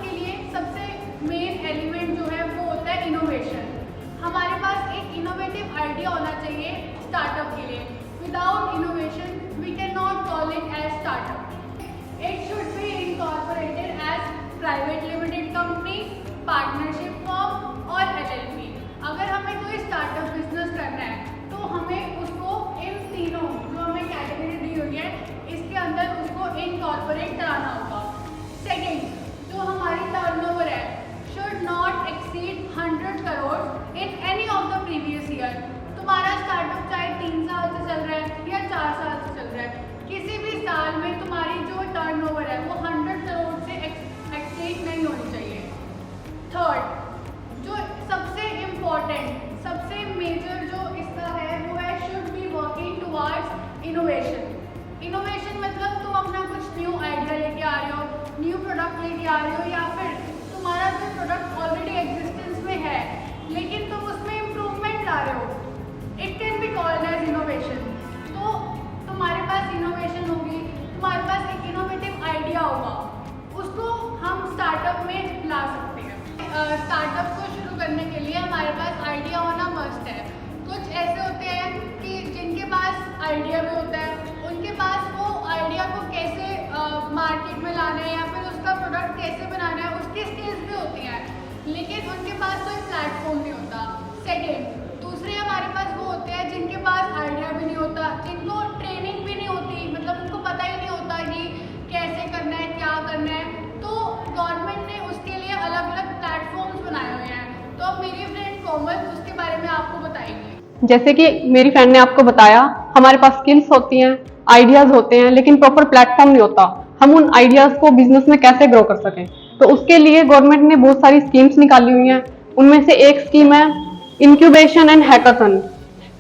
के लिए सबसे मेन एलिमेंट जो है वो होता है इनोवेशन। हमारे पास एक इनोवेटिव आइडिया होना चाहिए स्टार्टअप के लिए। Without innovation we can not call it as startup. It should be incorporated as private limited company, partnership form और LLP। अगर हमें कोई स्टार्टअप बिजनेस करना है तो हमें उसको इन तीनों जो हमें कैटेगरी दी हुई है इसके अंदर उसको इनकॉर्पोरेट कराना होगा। सेकेंड, जो हमारी टर्नओवर है should not exceed 100 crore in any of the previous year. तुम्हारा स्टार्टअप चाहे 3 साल से चल रहा है या 4 साल से चल रहा है, किसी भी साल में तुम्हारी जो टर्नओवर है वो 100 करोड़ से एक्सीड नहीं होनी चाहिए। थर्ड, जो सबसे इम्पॉर्टेंट सबसे मेजर जो इसका है वो है should be working towards innovation. Innovation मतलब तुम अपना कुछ न्यू आइडिया लेके आ रहे हो, न्यू प्रोडक्ट लेके आ रहे हो, या फिर तुम्हारा जो प्रोडक्ट ऑलरेडी एग्जिस्टेंस में है लेकिन तुम उसमें इम्प्रूवमेंट ला रहे हो। It can be called as innovation. तो तुम्हारे पास इनोवेशन होगी, तुम्हारे पास एक इनोवेटिव आइडिया होगा, उसको हम स्टार्टअप में ला सकते हैं। स्टार्टअप को शुरू करने के लिए हमारे पास आइडिया होना मस्ट है। कुछ ऐसे होते हैं कि जिनके पास आइडिया भी होता है, उनके पास वो आइडिया को कैसे मार्केट में लाना है या फिर उसका प्रोडक्ट कैसे बनाना है उसकी स्किल्स भी होती हैं, लेकिन उनके पास कोई प्लेटफॉर्म नहीं होता। सेकेंड, दूसरे हमारे पास वो होते हैं जिनके पास आइडिया भी नहीं होता, जिनको ट्रेनिंग भी नहीं होती, मतलब उनको पता ही नहीं होता कि कैसे करना है, क्या करना है। तो गवर्नमेंट ने उसके लिए अलग अलग प्लेटफॉर्म्स बनाए हुए हैं। तो अब मेरी फ्रेंड कोमल उसके बारे में आपको बताएंगे। जैसे कि मेरी फ्रेंड ने आपको बताया, हमारे पास स्किल्स होती हैं, आइडियाज होते हैं, लेकिन प्रॉपर प्लेटफॉर्म नहीं होता। हम उन आइडियाज को बिजनेस में कैसे ग्रो कर सकें, तो उसके लिए गवर्नमेंट ने बहुत सारी स्कीम्स निकाली हुई हैं। उनमें से एक स्कीम है इंक्यूबेशन एंड हैकाथन।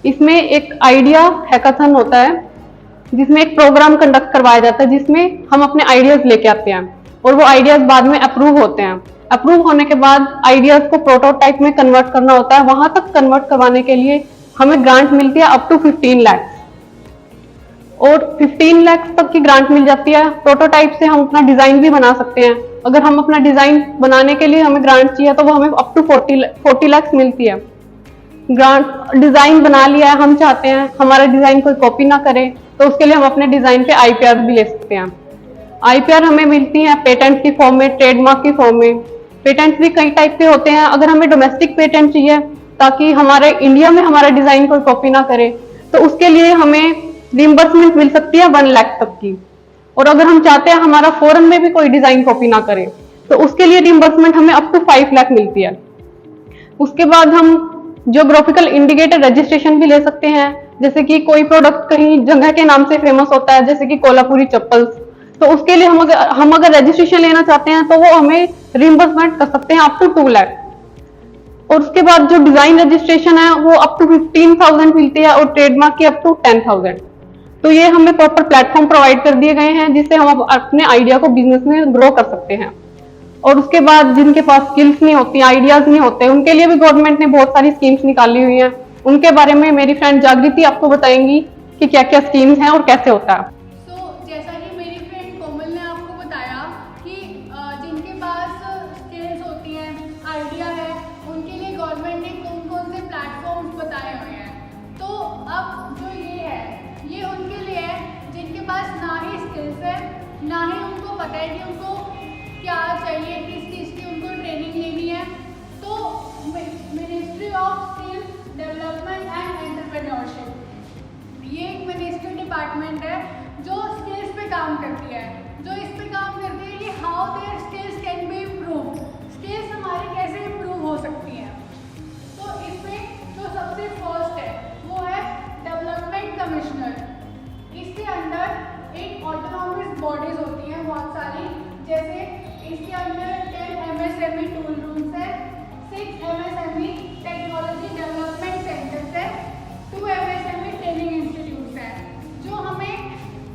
इसमें एक आइडिया हैकाथन होता है जिसमें एक प्रोग्राम कंडक्ट करवाया जाता है जिसमें हम अपने आइडियाज लेके आते हैं और वो आइडियाज बाद में अप्रूव होते हैं। अप्रूव होने के बाद आइडियाज को प्रोटोटाइप में कन्वर्ट करना होता है। वहां तक कन्वर्ट करवाने के लिए हमें ग्रांट मिलती है अप टू 15 लाख, और 15 लाख तक की ग्रांट मिल जाती है। प्रोटोटाइप से हम अपना डिजाइन भी बना सकते हैं। अगर हम अपना डिजाइन बनाने के लिए हमें ग्रांट चाहिए तो वो हमें अप टू 40 लाख मिलती है। ग्रांट डिजाइन बना लिया है, हम चाहते हैं हमारा डिजाइन कोई कॉपी ना करे, तो उसके लिए हम अपने डिजाइन पे IPR भी ले सकते हैं। IPR हमें मिलती है पेटेंट की फॉर्म में, ट्रेडमार्क की फॉर्म में। पेटेंट भी कई टाइप के होते हैं। अगर हमें डोमेस्टिक पेटेंट चाहिए ताकि हमारे इंडिया में हमारा डिजाइन कोई कॉपी ना करे, तो उसके लिए हमें रिइंबर्समेंट मिल सकती है 1 लाख तक की। और अगर हम चाहते हैं हमारा फॉरेन में भी कोई डिजाइन कॉपी ना करे, तो उसके लिए रिइंबर्समेंट हमें अप टू 5 लाख मिलती है। उसके बाद हम ज्योग्राफिकल इंडिकेटर रजिस्ट्रेशन भी ले सकते हैं। जैसे कि कोई प्रोडक्ट कहीं जगह के नाम से फेमस होता है, जैसे कि कोल्हापुरी चप्पल्स, तो उसके लिए हम अगर रजिस्ट्रेशन लेना चाहते हैं तो वो हमें रिइंबर्समेंट कर सकते हैं अप टू 2 लाख। और उसके बाद जो डिजाइन रजिस्ट्रेशन है वो अप टू 15,000 मिलती है और ट्रेडमार्क की अप टू 10,000। तो ये हमें प्रॉपर प्लेटफॉर्म प्रोवाइड कर दिए गए हैं जिससे हम अपने आइडिया को बिजनेस में ग्रो कर सकते हैं। और उसके बाद जिनके पास स्किल्स नहीं होती, आइडियाज नहीं होते, उनके लिए भी गवर्नमेंट ने बहुत सारी स्कीम्स निकाली हुई हैं। उनके बारे में मेरी फ्रेंड जागृति आपको बताएंगी कि क्या क्या स्कीम्स हैं और कैसे होता है। जैसा कि मेरी फ्रेंड कोमल ने आपको बताया कि जिनके पास स्किल्स होती हैं, आइडिया है, उनके लिए गवर्नमेंट ने कौन कौन से प्लेटफॉर्म्स बताए हुए हैं। तो अब जो ये है ये उनके लिए है जिनके पास ना ही स्किल्स है, ना ही उनको पता है कि उनको क्या चाहिए, किस चीज़ की उनको ट्रेनिंग लेनी है। तो ministry of skills development and entrepreneurship ये एक मिनिस्ट्री डिपार्टमेंट है जो स्किल्स पे काम करती है, जो इस पे काम करती है कि how their skills can be improve, skills हमारी कैसे इम्प्रूव हो सकती हैं। तो इसमें जो सबसे फर्स्ट है वो है डेवलपमेंट कमिश्नर। इसके अंदर एक ऑटोनॉमस बॉडीज होती हैं बहुत सारी, जैसे इसके अंदर 10 MSME टूल रूम्स है, 6 MSME टेक्नोलॉजी डेवलपमेंट सेंटर्स है, 2 MSME ट्रेनिंग इंस्टीट्यूट्स हैं जो हमें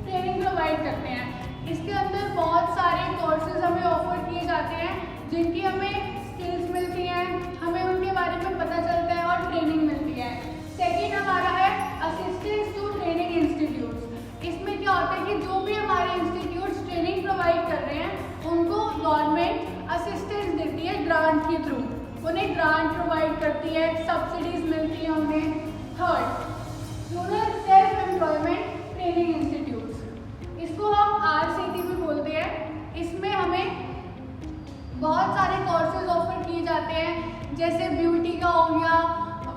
ट्रेनिंग प्रोवाइड करते हैं। इसके अंदर बहुत सारे कोर्सेज हमें ऑफर किए जाते हैं जिनकी हमें स्किल्स मिलती हैं, हमें उनके बारे में पता चलता है और ट्रेनिंग मिलती है। सेकेंड हमारा है असिस्टेंस टू ट्रेनिंग इंस्टीट्यूट्स। इसमें क्या होता है कि जो भी हमारे इंस्टीट्यूट्स ट्रेनिंग प्रोवाइड कर रहे हैं उनको गवर्नमेंट असिस्ट ग्रांट प्रोवाइड करती है, सब्सिडीज मिलती है उन्हें। Third, rural self employment training institutes, इसको हम RCT भी बोलते हैं। इसमें हमें बहुत सारे कोर्सेज ऑफर किए जाते हैं, जैसे ब्यूटी का हो गया,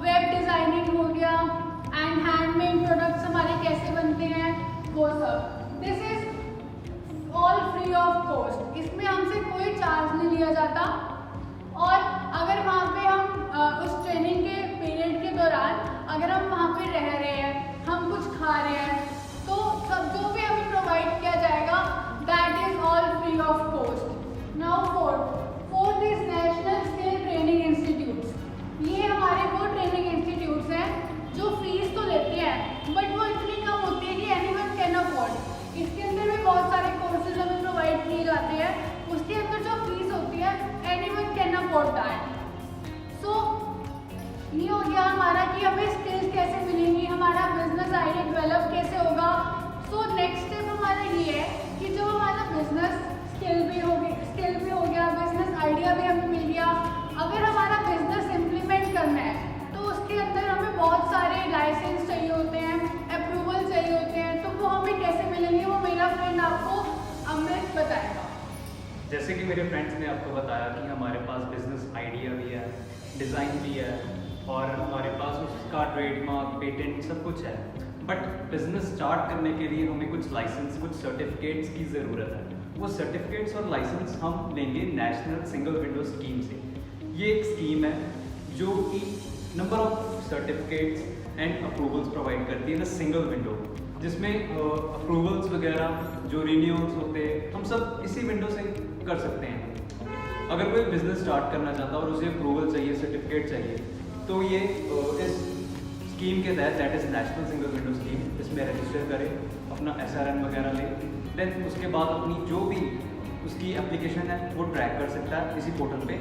वेब डिज़ाइनिंग हो गया, एंड हैंडमेड प्रोडक्ट्स हमारे कैसे बनते हैं वो सब। This is all free of cost, इसमें हमसे कोई चार्ज नहीं लिया जाता। और अगर वहाँ पे हम उस ट्रेनिंग के पीरियड के दौरान अगर हम वहाँ पे रह रहे हैं, हम कुछ खा रहे हैं, तो सब जो भी हमें प्रोवाइड किया जाएगा that is all free of cost. Now fourth is national skill training institutes. ये हमारे वो ट्रेनिंग इंस्टीट्यूट्स हैं जो फीस तो लेते हैं बट वो इतनी कम होती है कि एनीवन कैन अफोर्ड। इसके अंदर भी बहुत सारे कोर्सेज हमें प्रोवाइड किए जाते हैं, उसके अंदर जो फीस होती है एनीवन कैन अफोर्ड दैट। सो ये हो गया हमारा कि हमें स्किल्स कैसे मिलेंगी, हमारा बिजनेस आइडिया डेवलप कैसे होगा। सो नेक्स्ट स्टेप हमारा ये है कि जब हमारा बिजनेस स्किल भी हो गया, बिजनेस आइडिया भी हमें मिल गया, अगर हमारा बिजनेस इम्प्लीमेंट करना है तो उसके अंदर हमें बहुत सारे लाइसेंस चाहिए होते हैं, अप्रूवल चाहिए होते हैं, तो वो हमें कैसे मिलेंगे वो मेरा फ्रेंड आपको अमृत बताएगा। जैसे कि मेरे फ्रेंड्स ने आपको बताया कि हमारे पास बिजनेस आइडिया भी है, डिज़ाइन भी है और हमारे पास उसका ट्रेडमार्क, पेटेंट सब कुछ है। बट बिजनेस स्टार्ट करने के लिए हमें कुछ लाइसेंस, कुछ सर्टिफिकेट्स की ज़रूरत है। वो सर्टिफिकेट्स और लाइसेंस हम लेंगे नेशनल सिंगल विंडो स्कीम से। ये एक स्कीम है जो कि number of certificates and approvals provide करती है इन सिंगल विंडो, जिसमें अप्रूवल्स वगैरह जो रिन्यूअल्स होते हैं हम सब इसी विंडो से कर सकते हैं। अगर कोई बिजनेस स्टार्ट करना चाहता है और उसे अप्रूवल चाहिए, सर्टिफिकेट चाहिए, तो ये इस स्कीम के तहत, that is national single window scheme, इसमें रजिस्टर करें, अपना SRN वगैरह ले, देन उसके बाद अपनी जो भी उसकी एप्लीकेशन है वो ट्रैक कर सकता है इसी पोर्टल पे,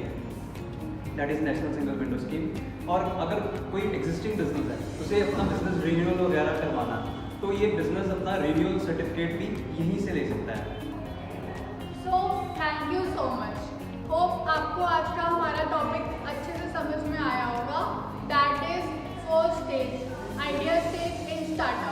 that is national single window scheme. और अगर कोई एग्जिस्टिंग बिजनेस है उसे अपना बिजनेस रिन्यूअल वगैरह करवाना, तो ये बिजनेस अपना रिन्यूअल सर्टिफिकेट भी यहीं से ले सकता है। So thank you so much. Hope आपको आज का हमारा टॉपिक अच्छे से समझ में आया होगा। That is first stage, idea stage in startup.